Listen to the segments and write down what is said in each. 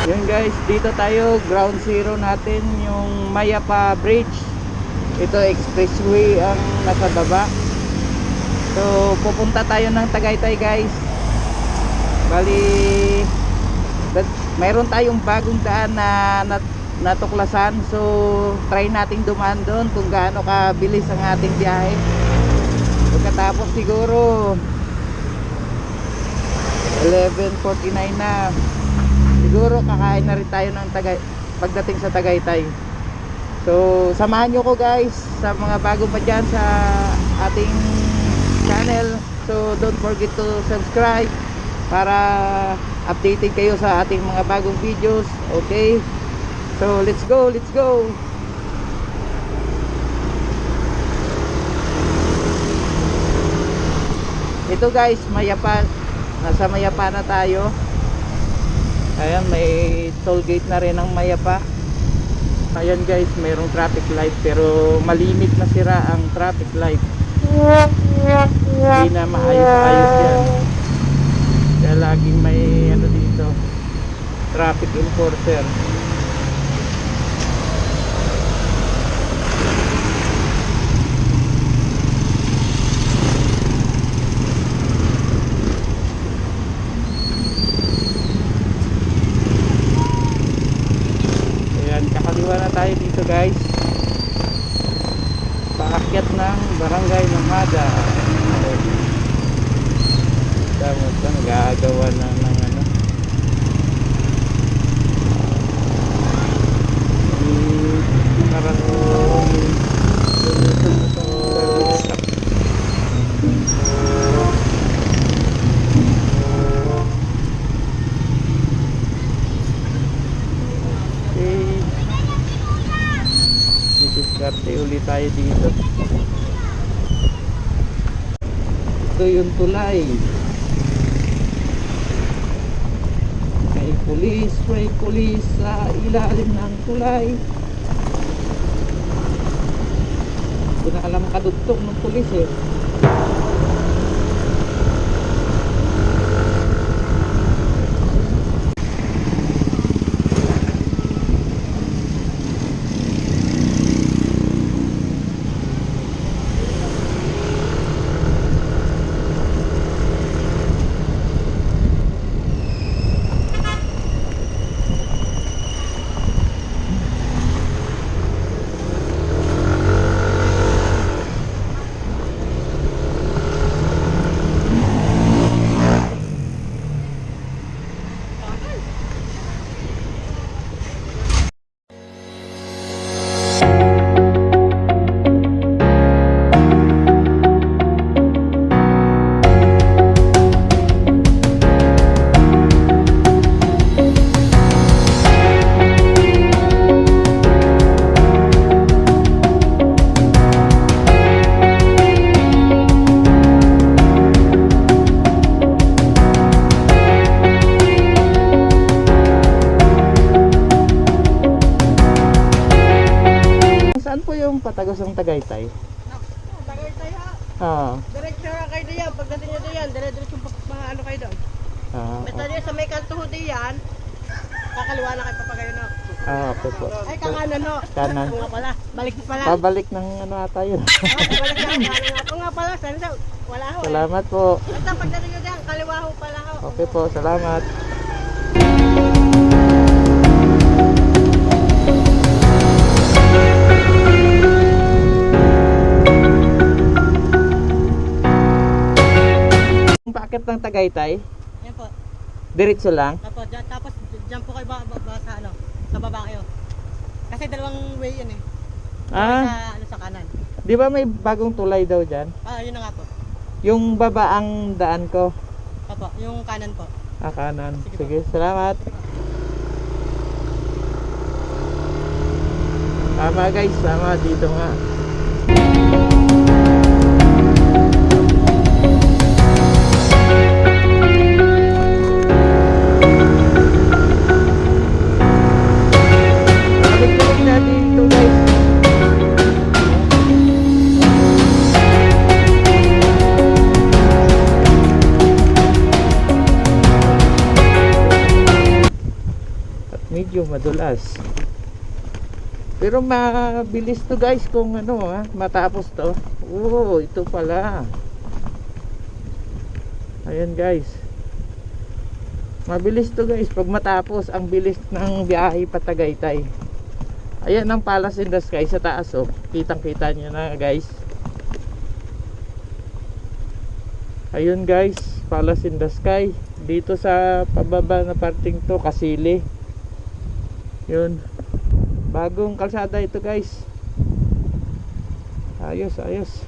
Yun guys, dito tayo, ground zero natin, yung Mayapa Bridge. Ito expressway ang nasa baba. So pupunta tayo ng Tagaytay guys. Bali mayroon tayong bagong daan na natuklasan. So try nating dumaan doon kung gaano kabilis ang ating biyahe. Pagkatapos siguro 11:49 na, siguro kakain na rin tayo ng pagdating sa Tagaytay. So samahan nyo ko guys, sa mga bago pa dyan sa ating channel. So don't forget to subscribe para updated kayo sa ating mga bagong videos. Okay, so let's go. Ito guys, Mayapa. Nasa Mayapa na tayo. Ayan, may toll gate na rin ang Mayapa. Ayan guys, mayroong traffic light pero malimit na sira ang traffic light. Hindi na maayos-ayos yan. Kaya laging may ano dito, traffic enforcer. Ayan, kakaliwa na tayo dito guys, paakyat ng barangay ng Mada. Tama sa nag-aagawa na ng ano, parang diskarte ulit tayo dito. Ito yung tulay. May pulis sa ilalim ng tulay. Hindi na alam kadugtong ng pulis eh. Saan po yung patagos ng Tagaytay? Tagaytay ha? Ah. Diretso kayo diyan. Pagdating nyo diyan, diretso mga ano kayo doon. Basta diyan sa may kanto diyan, kakaliwa na kayo papagayo na. Okay po. Ay, kakanan no. Kanan. Nga pala, balik pala. Pabalik ng ano ata yun. Balik na, ako nga pala, saan wala ho. Salamat po. Basta pagdating nyo diyan, kaliwa ho pala ho. Okay po, salamat. Paakit ng Tagaytay, Yan po. diretso lang. Tapos diyan po kayo sa ano, sa baba kayo. Kasi dalawang way yan eh. Sa, ano, sa kanan. Di ba may bagong tulay daw dyan? Yun na nga po. Yung baba ang daan ko. Opo, yung kanan po. Kanan. Sige, salamat. Tama guys, tama dito nga. Balik natin ito guys. medyo madulas. Pero mabilis to guys kung ano matapos to. Oh, ito pala. Ayan guys. Mabilis to guys pag matapos. Ang bilis ng biyahe pa Tagaytay. Ayan ang Palace in the Sky sa taas oh. Kitang kita nyo na guys. Ayun guys, Palace in the Sky. Dito sa pababa na parting to, Kasili. Yun. Bagong kalsada ito guys. Ayos, ayos.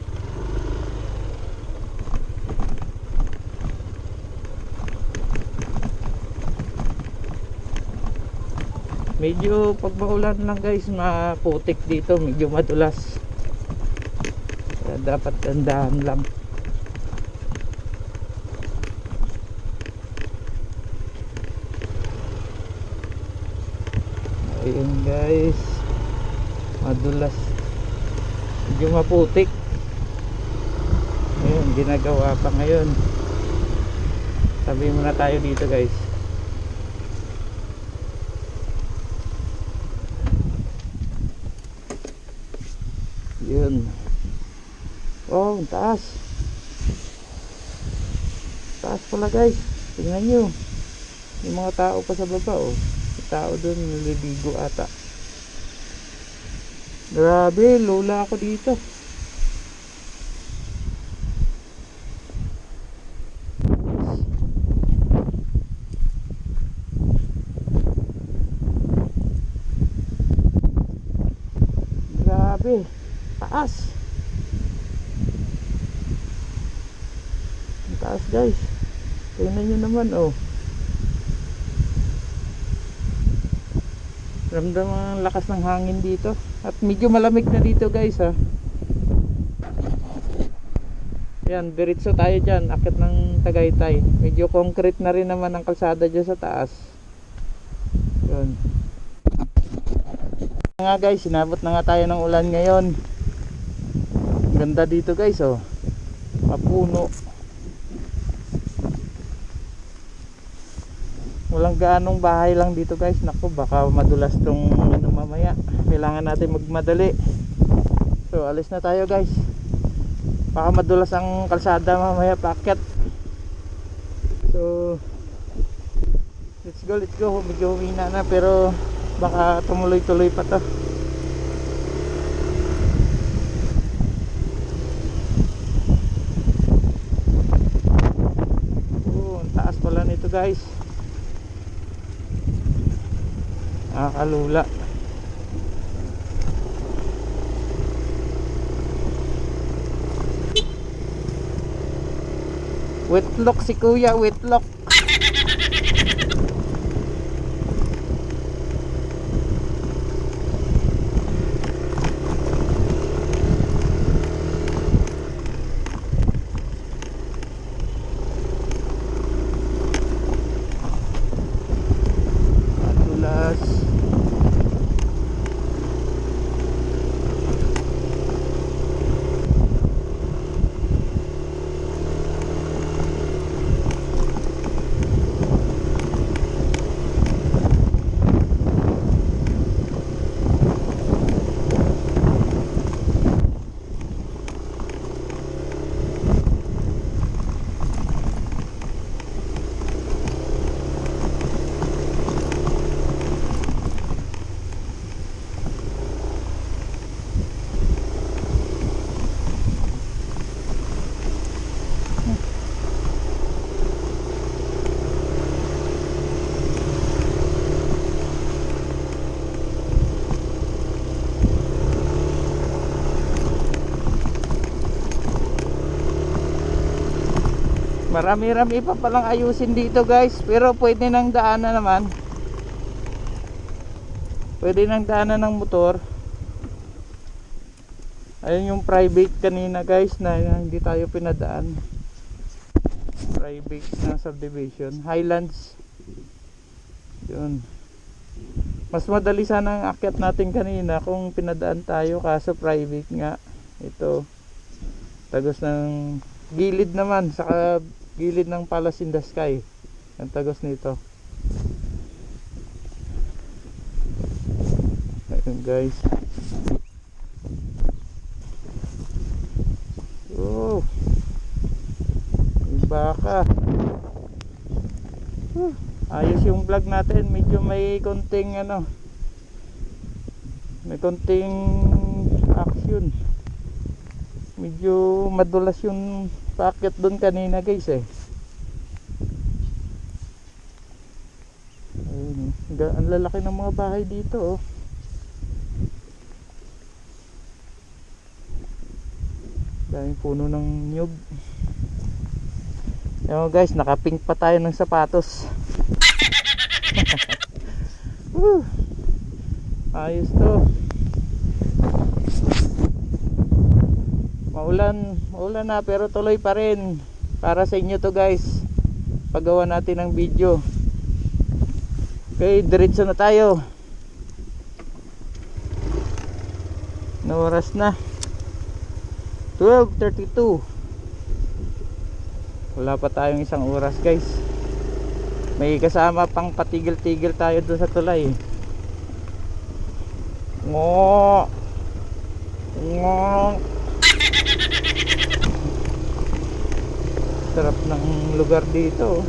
Medyo pag maulan lang guys, maputik dito, medyo madulas. Kaya dapat dandahan lang. Ayun guys, madulas, medyo maputik. Ayun, ginagawa pa ngayon. Tabi muna tayo dito guys. Yun. Oh, taas. Taas pala guys. Tingnan nyo. Yung mga tao pa sa baba oh. May tao doon naliligo ata. Grabe, lola ako dito. Grabe. Taas. Ang taas guys. Tingnan nyo naman oh. Ramdam ang lakas ng hangin dito. At medyo malamig na dito guys ha. Yan, diretso tayo dyan. Akit ng Tagaytay. Medyo concrete na rin naman ang kalsada dyan sa taas. Yun. Nga guys, sinabot na nga tayo ng ulan ngayon. Ganda dito guys oh. Mapuno. Walang gaanong bahay lang dito guys. Naku, baka madulas tong ano mamaya. Kailangan natin magmadali. So alis na tayo guys. Baka madulas ang kalsada mamaya paakyat. So let's go. Medyo humina na pero baka tumuloy-tuloy pa to. Ang taas pala nito guys. Nakakalula. Wetlock si kuya, wetlock. Marami-rami pa palang ayusin dito guys. Pero pwede nang daanan naman. Pwede nang daanan ng motor. Ayun yung private kanina guys na hindi tayo pinadaan. Private na subdivision, Highlands. Yun. Mas madali sana ang akyat natin kanina kung pinadaan tayo, kaso private nga. Ito tagos ng gilid naman, saka gilid ng Palace in the Sky ang tagos nito. Ayun guys. Oh, yung baka. Ayos yung vlog natin. Medyo may konting ano, may konting action. Medyo madulas yung paakyat doon kanina guys eh. Ayun, ang lalaki ng mga bahay dito oh. Daming puno ng nyug. Ayun guys, nakapink pa tayo ng sapatos. Ayos to. Maulan na pero tuloy pa rin. Para sa inyo to guys, paggawa natin ng video. Okay, diretso na tayo. No oras na, 12:32. Wala pa tayong isang oras guys. May kasama pang patigil-tigil tayo doon sa tulay. Ngo. Sarap ng lugar dito.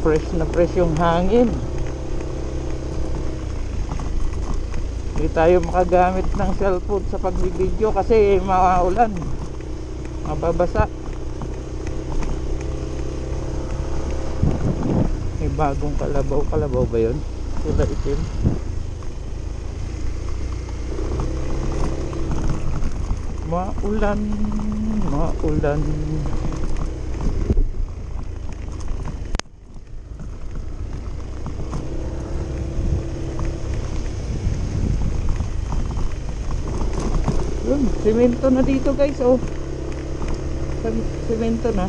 Fresh na fresh yung hangin. Hindi tayo makagamit ng cellphone sa pagbibideo kasi maulan, mababasa. May bagong kalabaw ba yun? Kulay itim. Maulan. Yun, semento na dito guys oh. Semento na.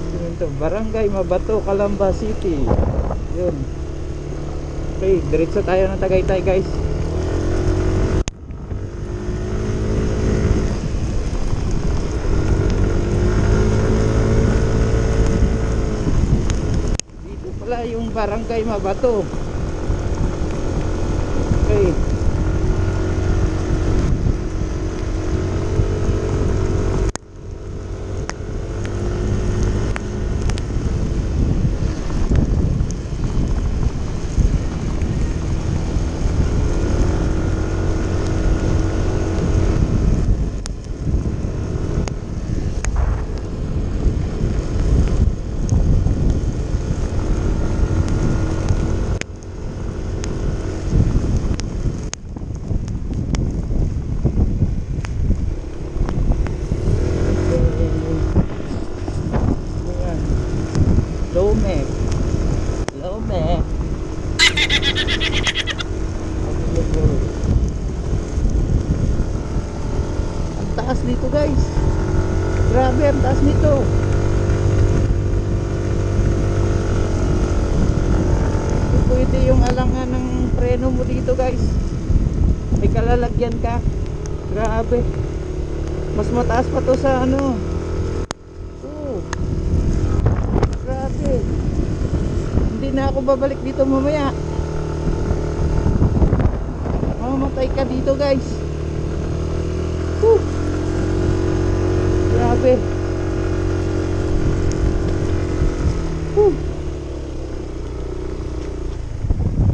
Semento, Barangay Mabato, Calamba City. Yun. Okay, diretso tayo ng Tagaytay guys. Dito pala yung Barangay Mabato. Okay. Lome. Ang taas dito guys. Grabe ang taas nito. Hindi pwede yung alangan ng preno mo dito guys. May kalalagyan ka. Grabe. Mas mataas pa to sa ano. Grabe. Hindi na ako babalik dito mamaya. Mamamatay ka dito guys. Grabe.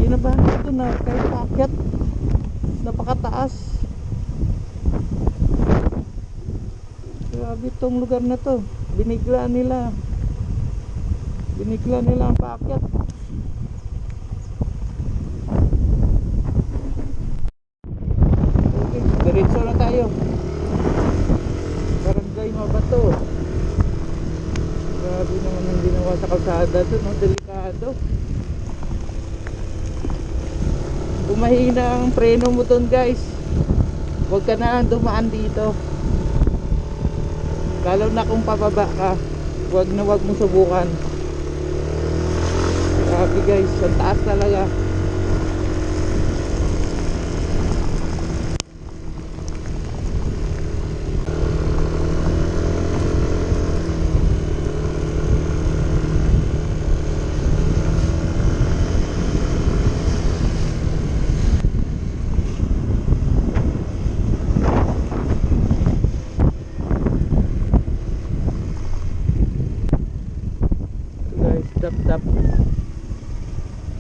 Kinabahan ko na kahit paakyat. Napakataas. Grabe tong lugar na to. Binigla nila ang paakyat. Okay, diretso na tayo. Barangay Mabato. Grabe naman ang ginawa sa kalsada to, no? Delikado. Bumahina ang preno mo dun guys. Huwag ka na dumaan dito. Lalo na kung pababa ka, huwag mo subukan. Grabe guys, ang taas talaga.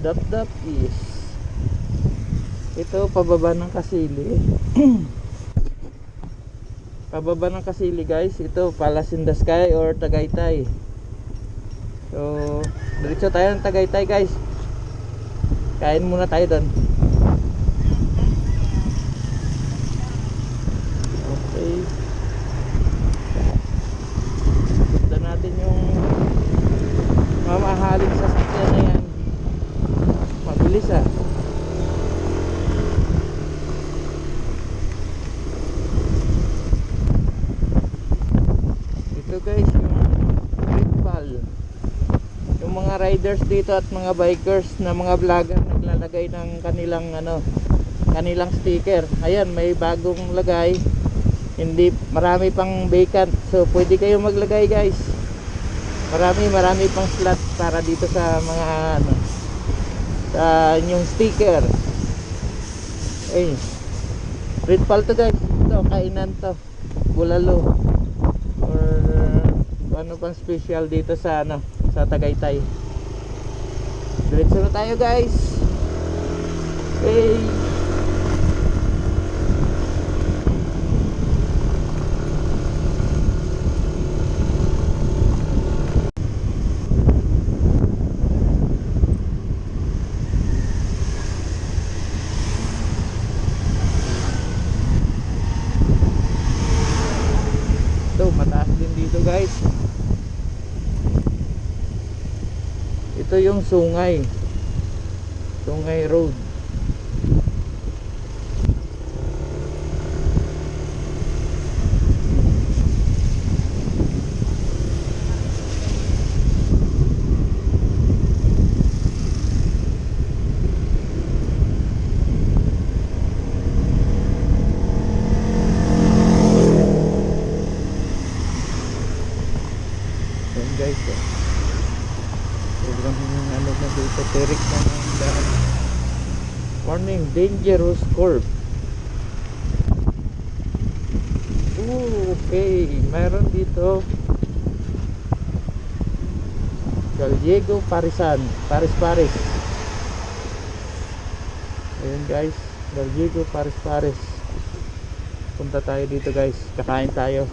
Dap is ito pababa ng Kasili. Pababa ng Kasili guys, ito Palace in the Sky or Tagaytay. So diretso tayo ng Tagaytay guys, kain muna tayo doon. Okay, punta natin yung mamahaling sasakyan na yan. Mabilis ah. Ito guys yung Ritpal, yung mga riders dito at mga bikers na mga vlogger naglalagay ng kanilang sticker. Ayan, may bagong lagay, hindi marami pang vacant, so pwede kayo maglagay guys. Marami pang slot para dito sa mga sa inyong sticker. Ay, Ritpal to guys. Ito kainan to, bulalo or ano pang special dito sa sa Tagaytay. Diretso na tayo guys. Okay. Mataas din dito guys. Ito yung Sungay Road. Guys, sobrang na dito, tirik na ng daan. Warning, dangerous curve. Okay, mayroon dito Gallego Paris. Ayun guys, Gallego Paris. Punta tayo dito guys, kakain tayo.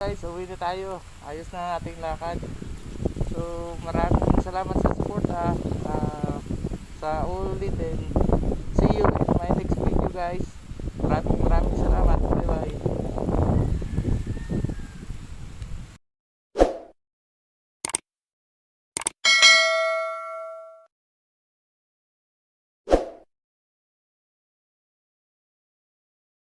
Guys, uwi na tayo. Ayos na ating lakad. So maraming salamat sa support sa ulitin. See you in my next video guys. Maraming salamat.